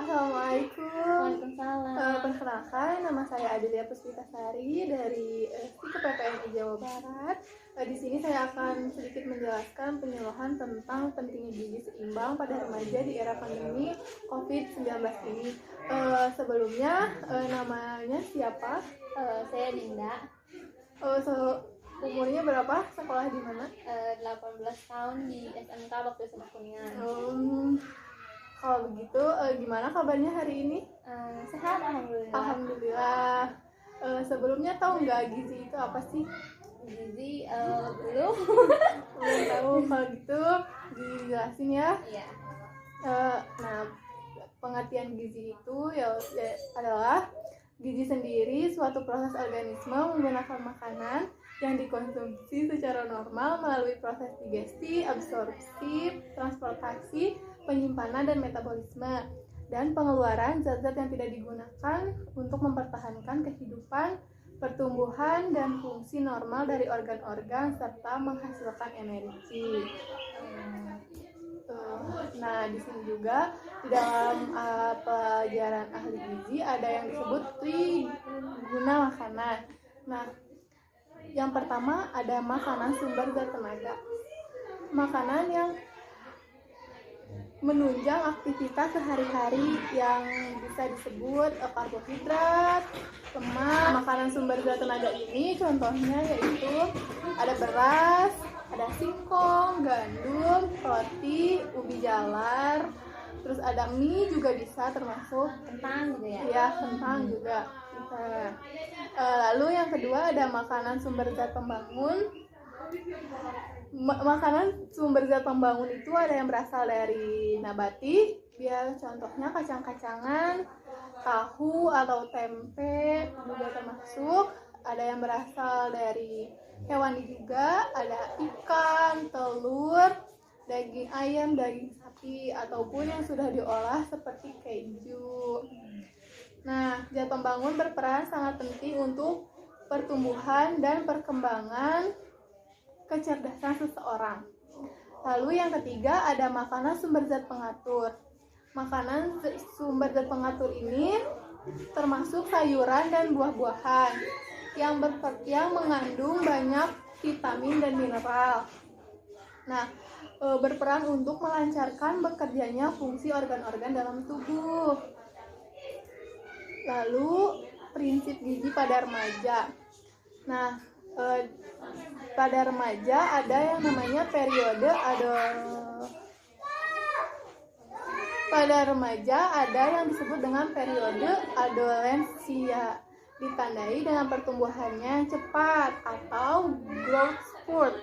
Assalamualaikum. Waalaikumsalam. Perkenalkan, nama saya Adelia Puspitasari dari PPNI Jawa Barat. Di sini saya akan sedikit menjelaskan penyuluhan tentang pentingnya gizi seimbang pada remaja di era pandemi COVID-19 ini. Sebelumnya, namanya siapa? Saya Dinda, Umurnya berapa? Sekolah di mana? 18 tahun di SMK Bakti Sumber Kuningan. Kalau begitu, gimana kabarnya hari ini? Sehat, alhamdulillah. Alhamdulillah. Sebelumnya tahu nggak gizi itu apa sih? Gizi belum. Belum tahu. Kalau gitu dijelasin ya. Iya. Nah, pengertian gizi itu adalah gizi sendiri suatu proses organisme menggunakan makanan yang dikonsumsi secara normal melalui proses digesti, absorpsi, transportasi, penyimpanan dan metabolisme, dan pengeluaran zat-zat yang tidak digunakan untuk mempertahankan kehidupan, pertumbuhan, dan fungsi normal dari organ-organ serta menghasilkan energi. Nah, di sini juga di dalam pelajaran ahli gizi ada yang disebut triguna makanan. Nah, yang pertama ada makanan sumber zat tenaga. Makanan yang menunjang aktivitas sehari-hari yang bisa disebut karbohidrat, lemak. Makanan sumber zat tenaga ini contohnya yaitu ada beras, ada singkong, gandum, roti, ubi jalar, terus ada mie juga bisa termasuk, Kentang gitu ya? ya kentang juga bisa. Lalu yang kedua ada makanan sumber zat pembangun. Makanan sumber zat pembangun itu ada yang berasal dari nabati, ya contohnya kacang-kacangan, tahu atau tempe juga termasuk. Ada yang berasal dari hewani juga, ada ikan, telur, daging ayam, daging sapi, ataupun yang sudah diolah seperti keju. Nah, zat pembangun berperan sangat penting untuk pertumbuhan dan perkembangan kecerdasan seseorang. Lalu yang ketiga ada makanan sumber zat pengatur. Makanan sumber zat pengatur ini termasuk sayuran dan buah-buahan yang mengandung banyak vitamin dan mineral. Nah, berperan untuk melancarkan bekerjanya fungsi organ-organ dalam tubuh. Lalu prinsip gizi pada remaja. Nah, pada remaja ada yang namanya pada remaja ada yang disebut dengan periode adolensia, ditandai dengan pertumbuhannya yang cepat atau growth spurt,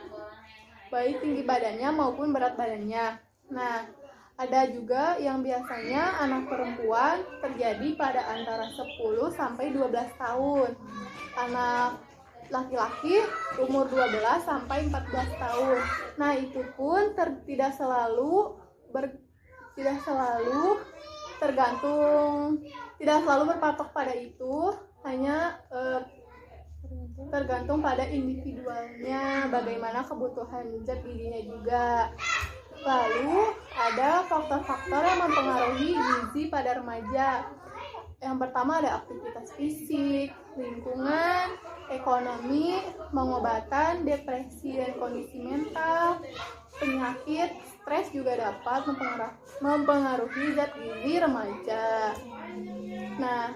baik tinggi badannya maupun berat badannya. Nah, ada juga yang biasanya anak perempuan terjadi pada antara 10 sampai 12 tahun. Anak laki-laki umur 12 sampai 14 tahun. Nah, itu pun tidak selalu berpatok pada itu, hanya tergantung pada individualnya, bagaimana kebutuhan zat gizinya juga. Lalu ada faktor-faktor yang mempengaruhi gizi pada remaja. Yang pertama ada aktivitas fisik, lingkungan, ekonomi, pengobatan, depresi dan kondisi mental, penyakit, stres juga dapat mempengaruhi zat gizi remaja. Nah,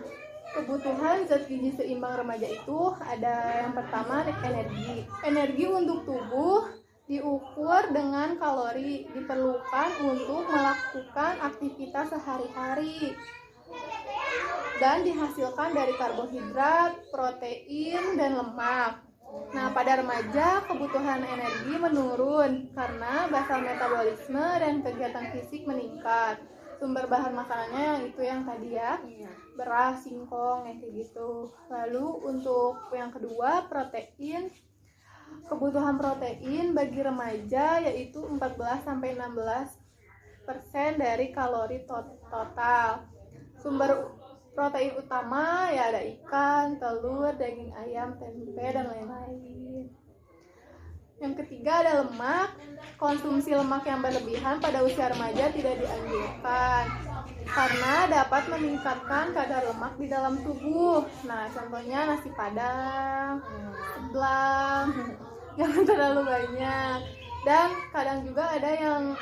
kebutuhan zat gizi seimbang remaja itu ada yang pertama energi. Energi untuk tubuh diukur dengan kalori diperlukan untuk melakukan aktivitas sehari-hari dan dihasilkan dari karbohidrat, protein, dan lemak. Nah, pada remaja kebutuhan energi menurun karena basal metabolisme dan kegiatan fisik meningkat. Sumber bahan makanannya yang itu yang tadi ya, beras, singkong, kayak gitu. Lalu untuk yang kedua protein. Kebutuhan protein bagi remaja yaitu 14-16% dari kalori total. Sumber protein utama ya ada ikan, telur, daging ayam, tempe, dan lain-lain. Yang ketiga ada lemak. Konsumsi lemak yang berlebihan pada usia remaja tidak dianjurkan. karena dapat meningkatkan kadar lemak di dalam tubuh. Nah, contohnya nasi padang, seblak, jangan terlalu banyak. Dan kadang juga ada yang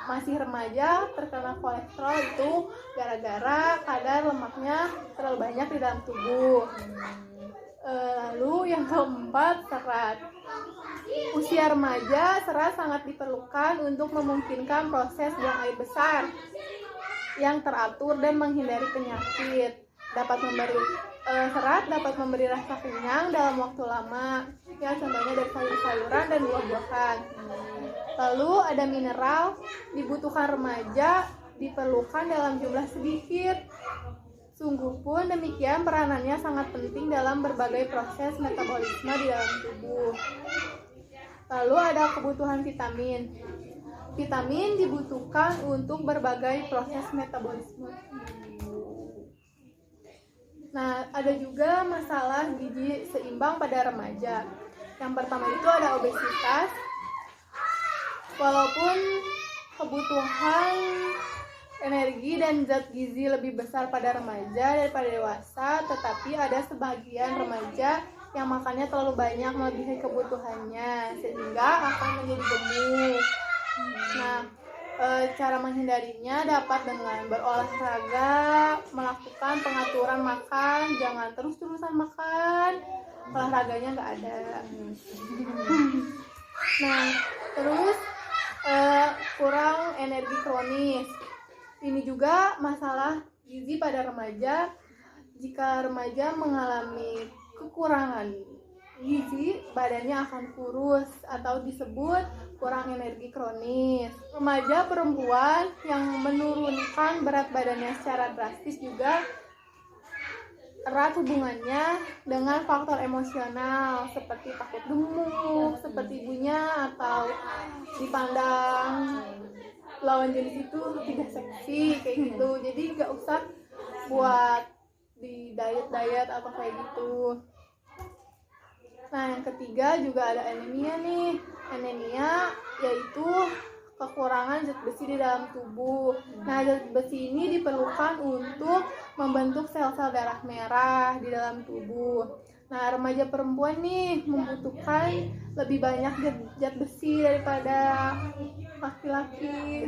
masih remaja terkena kolesterol itu gara-gara kadar lemaknya terlalu banyak di dalam tubuh. Lalu yang keempat, serat. Usia remaja, serat sangat diperlukan untuk memungkinkan proses buang air besar yang teratur dan menghindari penyakit. Serat dapat memberi rasa kenyang dalam waktu lama. Ya, contohnya dari sayur-sayuran dan buah-buahan. Lalu ada mineral, dibutuhkan remaja, diperlukan dalam jumlah sedikit. Sungguh pun demikian peranannya sangat penting dalam berbagai proses metabolisme di dalam tubuh. Lalu ada kebutuhan vitamin. Vitamin dibutuhkan untuk berbagai proses metabolisme. Nah, ada juga masalah gizi seimbang pada remaja. Yang pertama itu ada obesitas. Walaupun kebutuhan energi dan zat gizi lebih besar pada remaja daripada dewasa, tetapi ada sebagian remaja yang makannya terlalu banyak melebihi kebutuhannya sehingga akan menjadi gemuk. Nah, cara menghindarinya dapat dengan berolahraga, melakukan pengaturan makan, jangan terus-terusan makan, olahraganya nggak ada. Nah, terus kurang energi kronis. Ini juga masalah gizi pada remaja. Jika remaja mengalami kekurangan gizi, badannya akan kurus atau disebut kurang energi kronis. Remaja perempuan yang menurunkan berat badannya secara drastis juga erat hubungannya dengan faktor emosional seperti takut gemuk, seperti ibunya, atau dipandang lawan jenis itu tidak seksi kayak gitu. Jadi nggak usah buat di diet atau kayak gitu. Nah, yang ketiga juga ada anemia nih. Anemia yaitu kekurangan zat besi di dalam tubuh. Nah, zat besi ini diperlukan untuk membentuk sel-sel darah merah di dalam tubuh. Nah, remaja perempuan nih membutuhkan lebih banyak zat besi daripada laki-laki.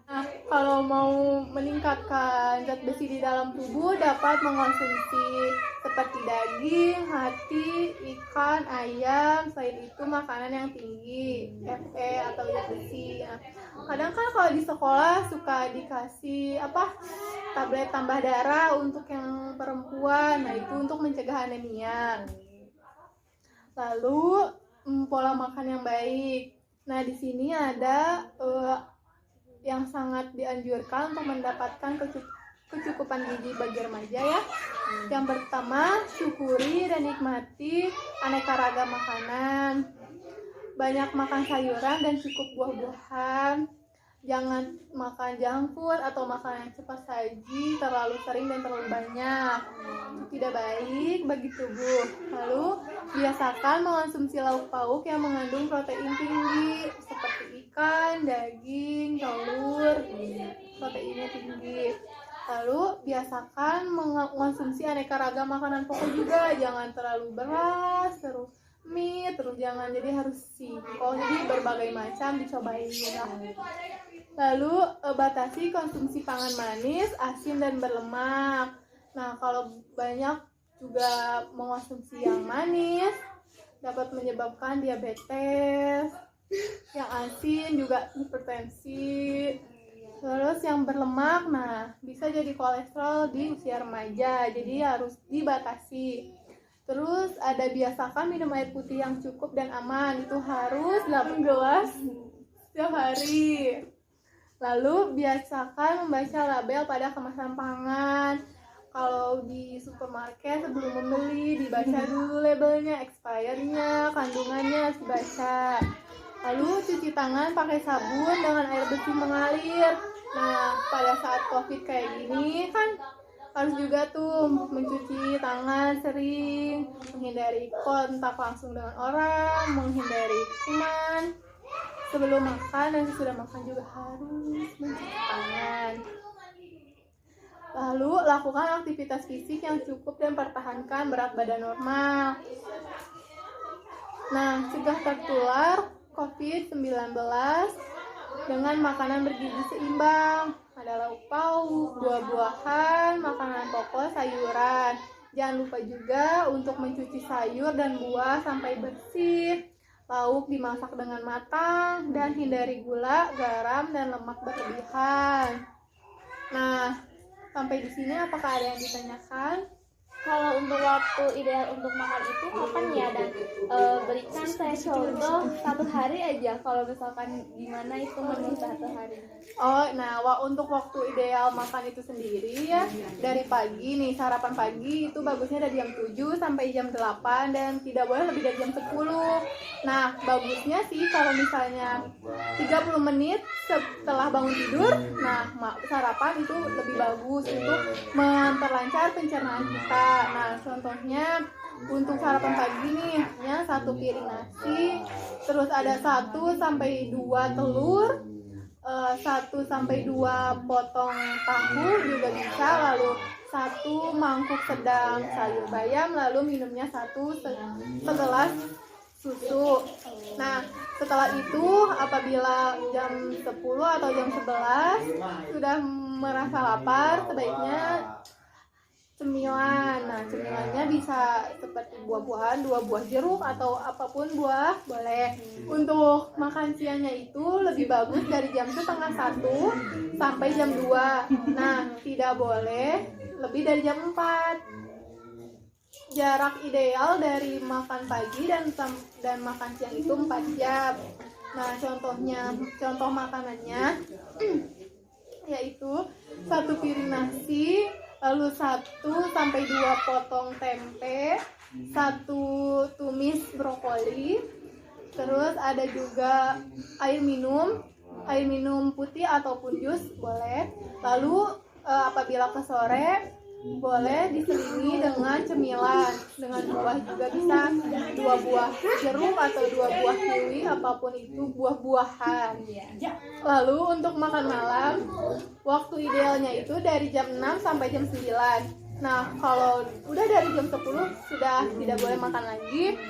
Nah, kalau mau meningkatkan zat besi di dalam tubuh dapat mengonsumsi seperti daging, hati, ikan, ayam. Selain itu makanan yang tinggi Fe atau zat besi. Nah, kadang kan kalau di sekolah suka dikasih tablet tambah darah untuk yang perempuan. Nah, itu untuk mencegah anemia. Lalu pola makan yang baik. Nah, di sini ada yang sangat dianjurkan untuk mendapatkan kecukupan gizi bagi remaja ya. Yang pertama, syukuri dan nikmati aneka ragam makanan. Banyak makan sayuran dan cukup buah-buahan. Jangan makan junk food atau makanan yang cepat saji terlalu sering dan terlalu banyak. Itu tidak baik bagi tubuh. Lalu, biasakan mengonsumsi lauk pauk yang mengandung protein tinggi seperti ikan, daging, telur, proteinnya tinggi. Lalu, biasakan mengonsumsi aneka ragam makanan pokok juga. Jangan terlalu beras, terus mie, terus jangan jadi harus simple. Jadi berbagai macam dicobain ya. Lalu batasi konsumsi pangan manis, asin, dan berlemak. Nah, kalau banyak juga mengonsumsi yang manis dapat menyebabkan diabetes, yang asin juga hipertensi. Terus yang berlemak, nah bisa jadi kolesterol di usia remaja, jadi harus dibatasi. Terus ada biasakan minum air putih yang cukup dan aman, itu harus 8 gelas setiap hari. Lalu biasakan membaca label pada kemasan pangan. Kalau di supermarket sebelum membeli dibaca dulu labelnya, expirednya, kandungannya harus dibaca. Lalu cuci tangan pakai sabun dengan air bersih mengalir. Nah, pada saat COVID kayak gini kan harus juga tuh mencuci tangan sering, menghindari kontak langsung dengan orang, menghindari kuman. Sebelum makan dan sesudah makan juga harus mencuci tangan. lakukan aktivitas fisik yang cukup dan pertahankan berat badan normal. Nah, cegah tertular COVID-19 dengan makanan bergizi seimbang. Ada lauk pauk, buah-buahan, makanan pokok, sayuran. Jangan lupa juga untuk mencuci sayur dan buah sampai bersih. Lauk dimasak dengan matang dan hindari gula, garam, dan lemak berlebihan. Nah, sampai di sini apakah ada yang ditanyakan? Kalau untuk waktu ideal untuk makan itu kapan ya? Dan berikan saya contoh satu hari aja. Kalau misalkan gimana itu menu satu hari? Oh, nah untuk waktu ideal makan itu sendiri ya dari pagi nih, sarapan pagi itu bagusnya dari jam 7 sampai jam 8 dan tidak boleh lebih dari jam 10. Nah, bagusnya sih kalau misalnya 30 menit setelah bangun tidur, nah sarapan itu lebih bagus untuk memperlancar pencernaan kita. Nah, contohnya untuk sarapan pagi nih, ya 1 piring nasi, terus ada 1 sampai 2 telur, 1 sampai 2 potong tahu juga bisa, lalu 1 mangkuk sedang sayur bayam, lalu minumnya 1 segelas susu. Nah, setelah itu apabila jam 10 atau jam 11 sudah merasa lapar, sebaiknya cemilan. Nah, cemilannya bisa seperti buah-buahan, 2 buah jeruk atau apapun buah boleh. Untuk makan siangnya itu lebih bagus dari jam setengah 1 sampai jam 2. Nah, tidak boleh lebih dari jam 4. Jarak ideal dari makan pagi dan makan siang itu 4 jam. Nah, contoh makanannya yaitu 1 piring nasi, lalu 1 sampai 2 potong tempe, 1 tumis brokoli, terus ada juga air minum putih ataupun jus boleh. Lalu apabila ke sore boleh diselingi dengan cemilan, dengan buah juga bisa, 2 buah jeruk atau 2 buah kiwi, apapun itu buah-buahan. Lalu untuk makan malam, waktu idealnya itu dari jam 6 sampai jam 9. Nah, kalau udah dari jam 10 sudah tidak boleh makan lagi.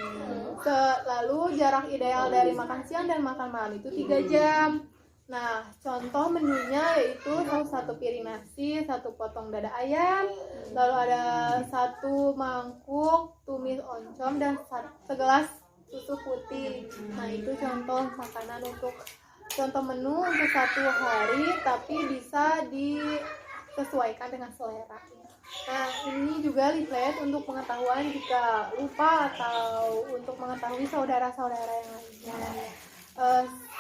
Lalu jarak ideal dari makan siang dan makan malam itu 3 jam. Nah, contoh menunya yaitu 1 piring nasi, 1 potong dada ayam, lalu ada 1 mangkuk tumis oncom dan segelas susu putih. Nah, itu contoh makanan contoh menu untuk 1 hari, tapi bisa disesuaikan dengan selera. Nah, ini juga leaflet untuk pengetahuan jika lupa atau untuk mengetahui saudara-saudara yang lainnya.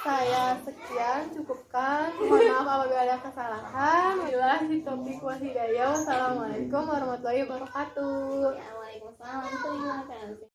Saya sekian, cukupkan. Mohon maaf apabila ada kesalahan. Wabillahi taufiq wal hidayah. Wassalamualaikum warahmatullahi wabarakatuh. Waalaikumsalam. Terima kasih.